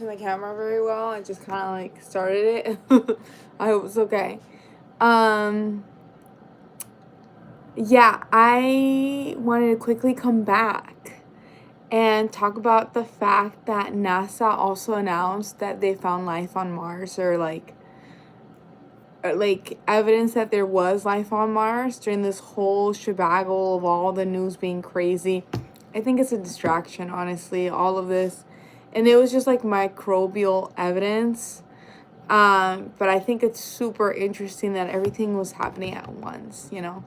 the camera very well. I just kind of like started it. I hope it's okay. Yeah, I wanted to quickly come back and talk about the fact that NASA also announced that they found life on Mars, or like evidence that there was life on Mars during this whole shebaggle of all the news being crazy. I think it's a distraction, honestly, all of this. And it was just like microbial evidence. But I think it's super interesting that everything was happening at once, you know.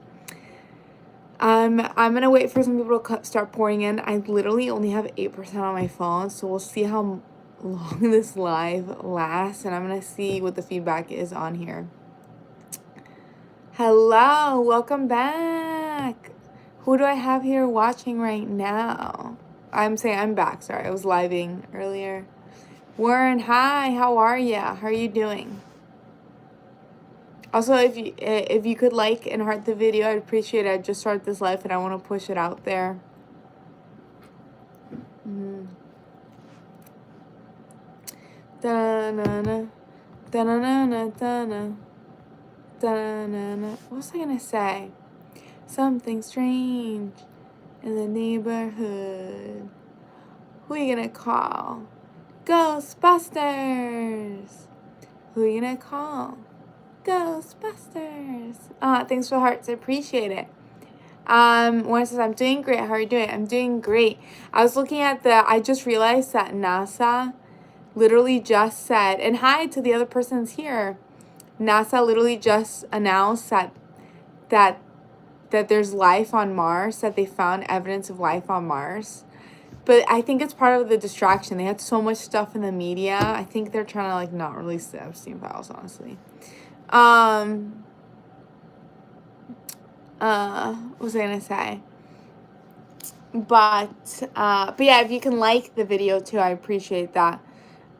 I'm gonna wait for some people to start pouring in. I literally only have 8% on my phone, so we'll see how long this live lasts, and I'm gonna see what the feedback is on here. Hello, welcome back. Who do I have here watching right now? I'm back. Sorry, I was living earlier. Warren, hi. How are ya? How are you doing? Also, if you could like and heart the video, I'd appreciate it. I just started this live and I want to push it out there. Da-na-na, da-na-na-na, da-na, da-na-na. What was I gonna say? Something strange in the neighborhood. Who are you gonna call? Ghostbusters! Who are you gonna call? Ghostbusters! Thanks for the hearts. I appreciate it. One says, I'm doing great. How are you doing? I'm doing great. I was looking at I just realized that NASA literally just said, and hi to the other persons here. NASA literally just announced that there's life on Mars, that they found evidence of life on Mars. But I think it's part of the distraction. They had so much stuff in the media. I think they're trying to like not release the Epstein files, honestly. What was I gonna say? But yeah, if you can like the video too, I appreciate that.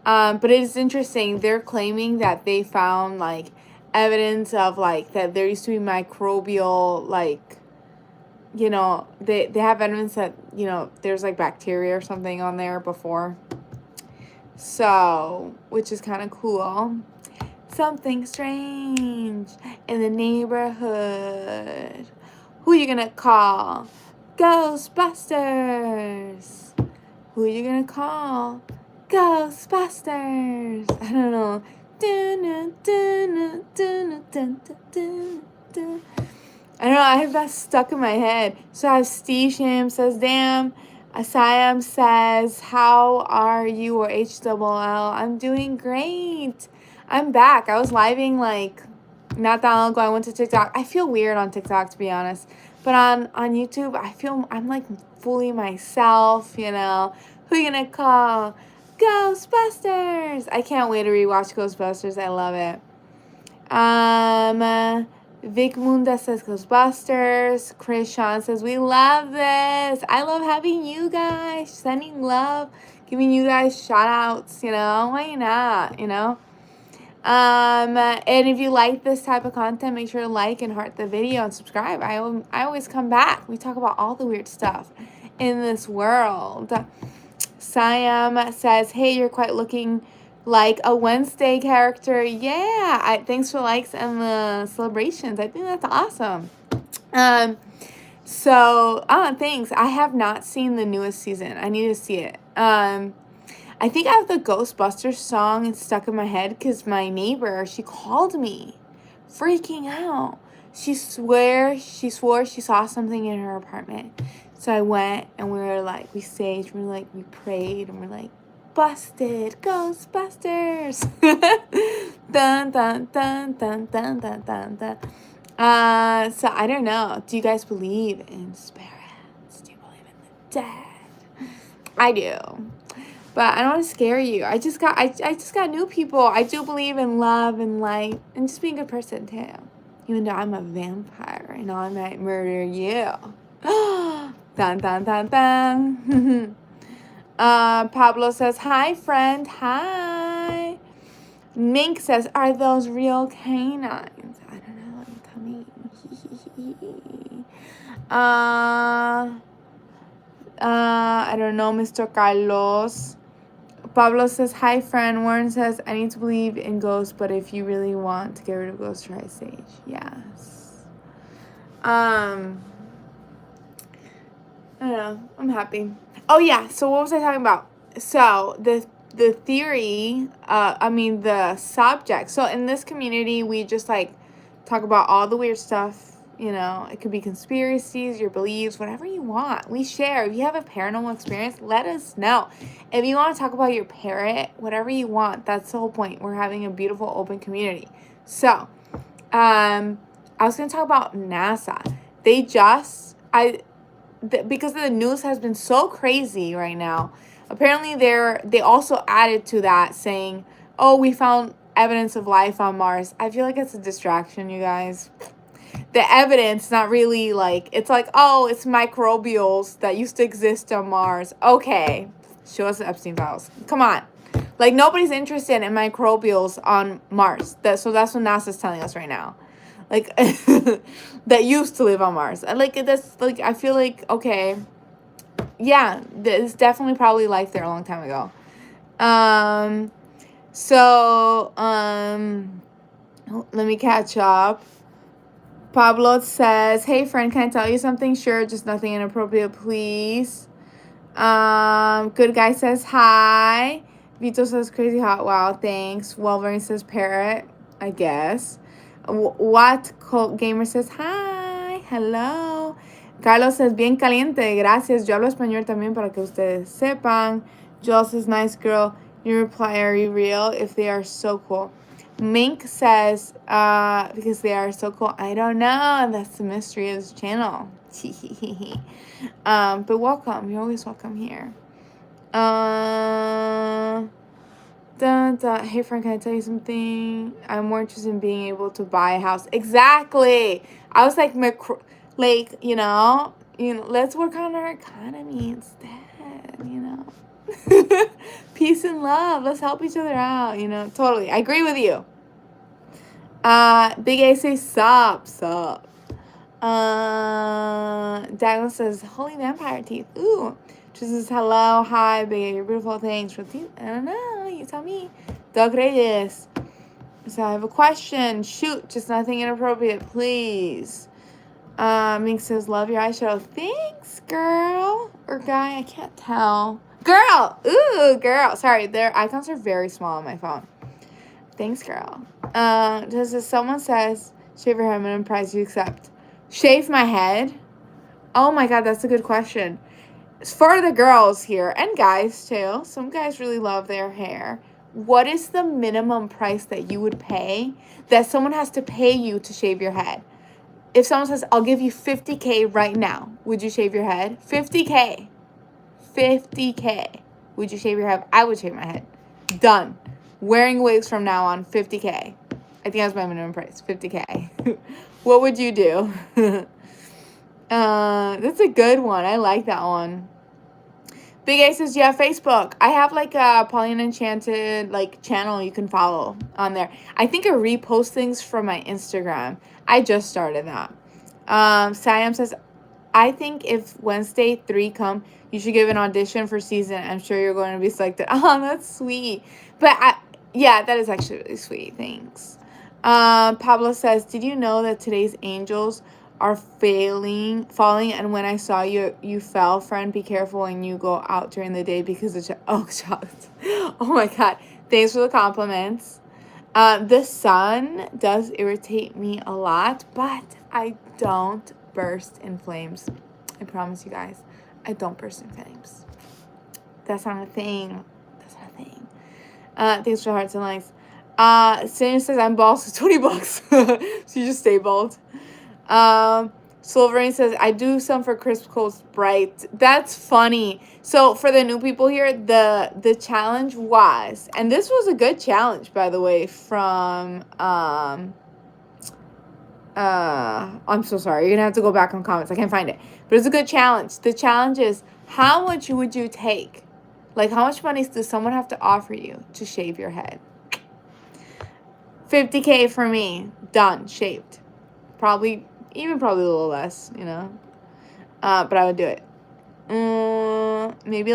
But it is interesting. They're claiming that they found like evidence of like that there used to be microbial like, you know, they have evidence that, you know, there's like bacteria or something on there before. So, which is kind of cool. Something strange in the neighborhood. Who are you gonna call? Ghostbusters. Who are you gonna call? Ghostbusters. I don't know. I don't know, I have that stuck in my head. So I have Steve Sham says, damn. Asayam says, how are you, or HLL? I'm doing great. I'm back. I was living like not that long ago. I went to TikTok. I feel weird on TikTok, to be honest. But on YouTube, I feel I'm like fully myself, you know. Who you gonna call? Ghostbusters. I can't wait to rewatch Ghostbusters. I love it. Vic Munda says Ghostbusters. Chris Sean says, we love this. I love having you guys, sending love, giving you guys shout outs, you know. Why not, you know? And if you like this type of content, make sure to like and heart the video and subscribe. I always come back. We talk about all the weird stuff in this world. Siam says, hey, you're quite looking like a Wednesday character. Yeah, thanks for likes and the celebrations. I think that's awesome. Thanks. I have not seen the newest season. I need to see it. I think I have the Ghostbusters song stuck in my head because my neighbor, she called me freaking out. She swore she saw something in her apartment. So I went and we staged, we prayed, and we're like, busted, Ghostbusters. Dun, dun, dun, dun, dun, dun, dun, dun. So I don't know. Do you guys believe in spirits? Do you believe in the dead? I do. But I don't want to scare you. I just got new people. I do believe in love and light and just being a good person too. Even though I'm a vampire and I might murder you. Dun dun dun dun. Pablo says, hi friend, hi. Mink says, are those real canines? I don't know, I'm coming. I don't know, Mr. Carlos. Pablo says, hi, friend. Warren says, I need to believe in ghosts, but if you really want to get rid of ghosts, try Sage. Yes. I don't know. I'm happy. Oh, yeah. So what was I talking about? So the theory, the subject. So in this community, we just, like, talk about all the weird stuff. You know, it could be conspiracies, your beliefs, whatever you want. We share. If you have a paranormal experience, let us know. If you want to talk about your parrot, whatever you want, that's the whole point. We're having a beautiful, open community. So, I was going to talk about NASA. They just, because the news has been so crazy right now, apparently they also added to that saying, oh, we found evidence of life on Mars. I feel like it's a distraction, you guys. The evidence, not really, like, it's like, oh, it's microbials that used to exist on Mars. Okay, show us the Epstein files. Come on. Like, nobody's interested in microbials on Mars. So that's what NASA's telling us right now. Like, that used to live on Mars. And, like, that's, like, I feel like, okay, yeah, there's definitely probably life there a long time ago. Let me catch up. Pablo says, hey, friend, can I tell you something? Sure, just nothing inappropriate, please. Good guy says, hi. Vito says, crazy hot, wow, thanks. Wolverine says, parrot, I guess. What Colt Gamer says, hi, hello. Carlos says, bien caliente, gracias. Yo hablo español también para que ustedes sepan. Joel says, nice girl. You reply, are you real? If they are so cool. Mink says, because they are so cool. I don't know. That's the mystery of this channel. But welcome. You're always welcome here. Hey, friend, can I tell you something? I'm more interested in being able to buy a house. Exactly. I was like, let's work on our economy instead, Peace and love. Let's help each other out, Totally. I agree with you. Big A says, sup. Daglan says, holy vampire teeth. Ooh. She says, hello, hi, Big A, you're beautiful, thanks for teeth. I don't know, you tell me. Doug Reyes. So I have a question. Shoot, just nothing inappropriate, please. Mink says, love your eyeshadow. Thanks, girl. Or guy, I can't tell. Girl! Ooh, girl. Sorry, their icons are very small on my phone. Thanks, girl. Someone says, shave your head, minimum price you accept. Shave my head? Oh my god, that's a good question. For the girls here, and guys too, some guys really love their hair. What is the minimum price that you would pay that someone has to pay you to shave your head? If someone says, I'll give you $50K right now, would you shave your head? $50K. $50K. Would you shave your head? I would shave my head. Done. Wearing wigs from now on, $50K. I think that's my minimum price, $50K. What would you do? That's a good one. I like that one. Big A says, yeah, Facebook. I have like a Paulina Enchanted channel you can follow on there. I think I repost things from my Instagram. I just started that. Siam says, I think if Wednesday 3 come, you should give an audition for season. I'm sure you're going to be selected. Oh, that's sweet. But yeah, that is actually really sweet. Thanks. Pablo says, did you know that today's angels are falling, and when I saw you fell, friend, be careful when you go out during the day because it's oh my god, thanks for the compliments. The sun does irritate me a lot, but I don't burst in flames. I promise you guys, I don't burst in flames. That's not a thing. Thanks for the hearts and likes. Senior says I'm bald, so $20. So you just stay bald. Silverine says, I do some for Crisp Coast Bright. That's funny. So for the new people here, the challenge was, and this was a good challenge, by the way, from, I'm so sorry. You're going to have to go back on comments. I can't find it. But it's a good challenge. The challenge is, how much would you take? Like, how much money does someone have to offer you to shave your head? $50K for me. Done. Shaved. Probably a little less, But I would do it. Maybe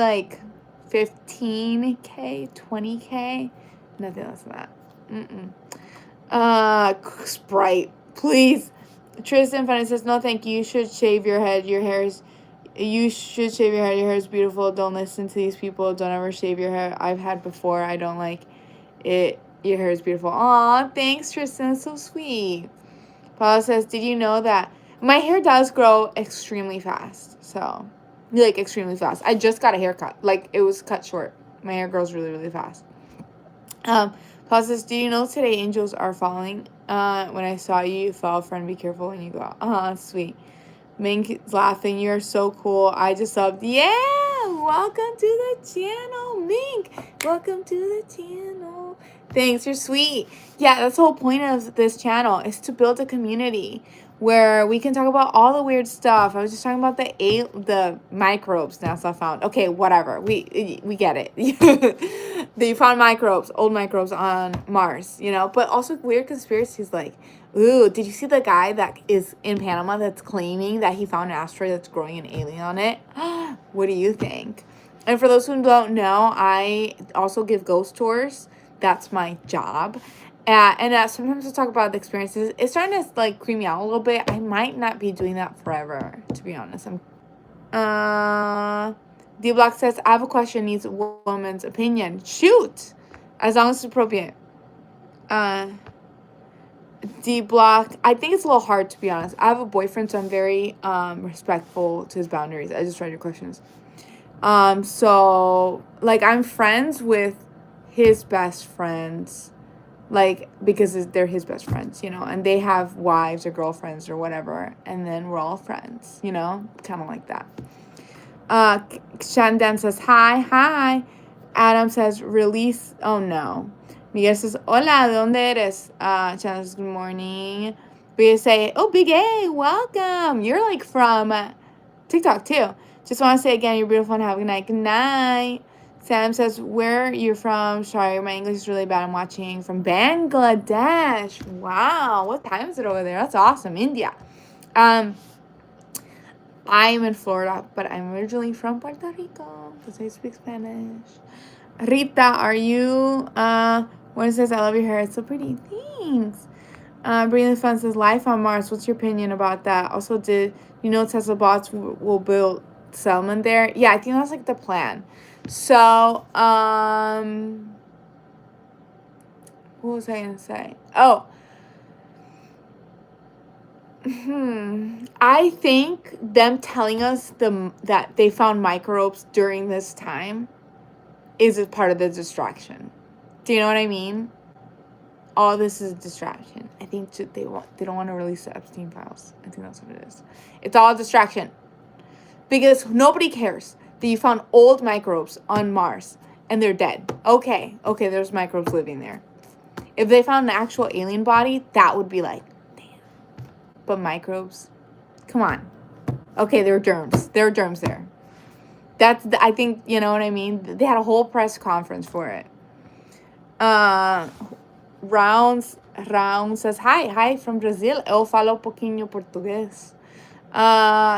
15K, 20K, nothing less than that. Sprite, please. Tristan Funny says, no, thank you. You should shave your head. You should shave your hair. Your hair is beautiful. Don't listen to these people. Don't ever shave your hair. I've had before. I don't like it. Your hair is beautiful. Aw, thanks, Tristan. That's so sweet. Paula says, did you know that my hair does grow extremely fast? So, like, extremely fast. I just got a haircut. Like, it was cut short. My hair grows really, really fast. Paula says, do you know today angels are falling? When I saw you, you fell, friend. Be careful when you go out. Sweet. Mink is laughing. You're so cool. I just subbed. Yeah! Welcome to the channel, Mink. Welcome to the channel. Thanks. You're sweet. Yeah, that's the whole point of this channel is to build a community where we can talk about all the weird stuff. I was just talking about the microbes NASA found. Okay, whatever. We get it. They found microbes, old microbes on Mars, you know? But also weird conspiracies like, ooh, did you see the guy that is in Panama that's claiming that he found an asteroid that's growing an alien on it? What do you think? And for those who don't know, I also give ghost tours. That's my job. And sometimes I talk about the experiences. It's starting to like creep me out a little bit. I might not be doing that forever, to be honest. D Block says, I have a question, needs a woman's opinion. Shoot! As long as it's appropriate. D Block, I think it's a little hard, to be honest. I have a boyfriend, so I'm very respectful to his boundaries. I just read your questions. So like I'm friends with his best friends, like because they're his best friends, you know, and they have wives or girlfriends or whatever, and then we're all friends, you know, kind of like that. Shandan says hi. Adam says release. Oh no. Miguel says hola, ¿de dónde eres? Shandan says good morning. We say, oh, Big A, welcome. You're like from TikTok too. Just want to say again, you're beautiful and have a good night. Good night. Sam says, where you're from? Sorry, my English is really bad. I'm watching from Bangladesh. Wow, what time is it over there? That's awesome. India. I'm in Florida, but I'm originally from Puerto Rico because I speak Spanish. Rita, are you? When it says, I love your hair. It's so pretty. Thanks. Breathing Fun says, life on Mars. What's your opinion about that? Also, did you know Tesla bots will build settlement there? Yeah, I think that's like the plan. So, what was I gonna say? Oh, I think them telling us that they found microbes during this time is a part of the distraction. Do you know what I mean? All this is a distraction. I think they don't want to release the Epstein files. I think that's what it is. It's all a distraction because nobody cares that you found old microbes on Mars and they're dead. Okay, there's microbes living there. If they found an actual alien body, that would be like, damn. But microbes, come on. Okay, there are germs. There are germs there. I think, you know what I mean? They had a whole press conference for it. Round says, hi from Brazil. Eu falo pouquinho português.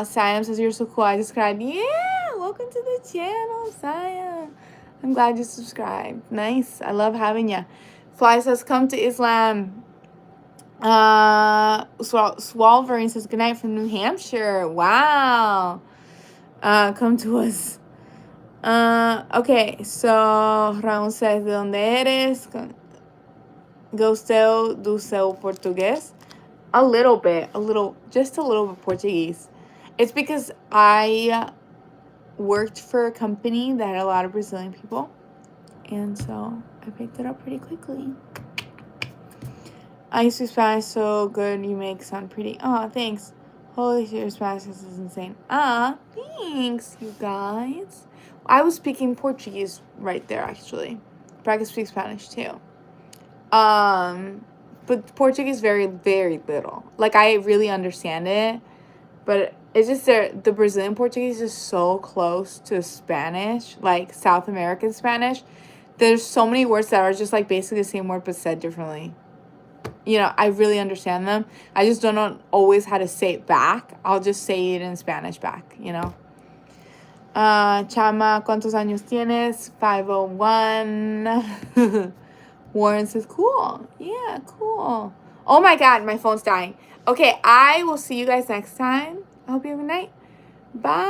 Siam says, you're so cool. I subscribed. Yeah, welcome to the channel, Siam. I'm glad you subscribed. Nice. I love having you. Fly says, come to Islam. Swalvering says, good night from New Hampshire. Wow. Come to us. Okay, so Raul says, ¿de dónde eres? Gostei do seu português? A little bit Portuguese. It's because I worked for a company that had a lot of Brazilian people, and so I picked it up pretty quickly. I speak Spanish so good, you make sound pretty. Oh, thanks. Holy shit, your Spanish is insane. Thanks, you guys. I was speaking Portuguese right there, actually. But I can speak Spanish, too. But Portuguese very, very little. Like, I really understand it. But it's just the Brazilian Portuguese is so close to Spanish, like South American Spanish. There's so many words that are just, like, basically the same word but said differently. You know, I really understand them. I just don't know always how to say it back. I'll just say it in Spanish back, you know. Chama, ¿cuántos años tienes? 501. Warren says, cool. Yeah, cool. Oh my God, my phone's dying. Okay, I will see you guys next time. I hope you have a good night. Bye.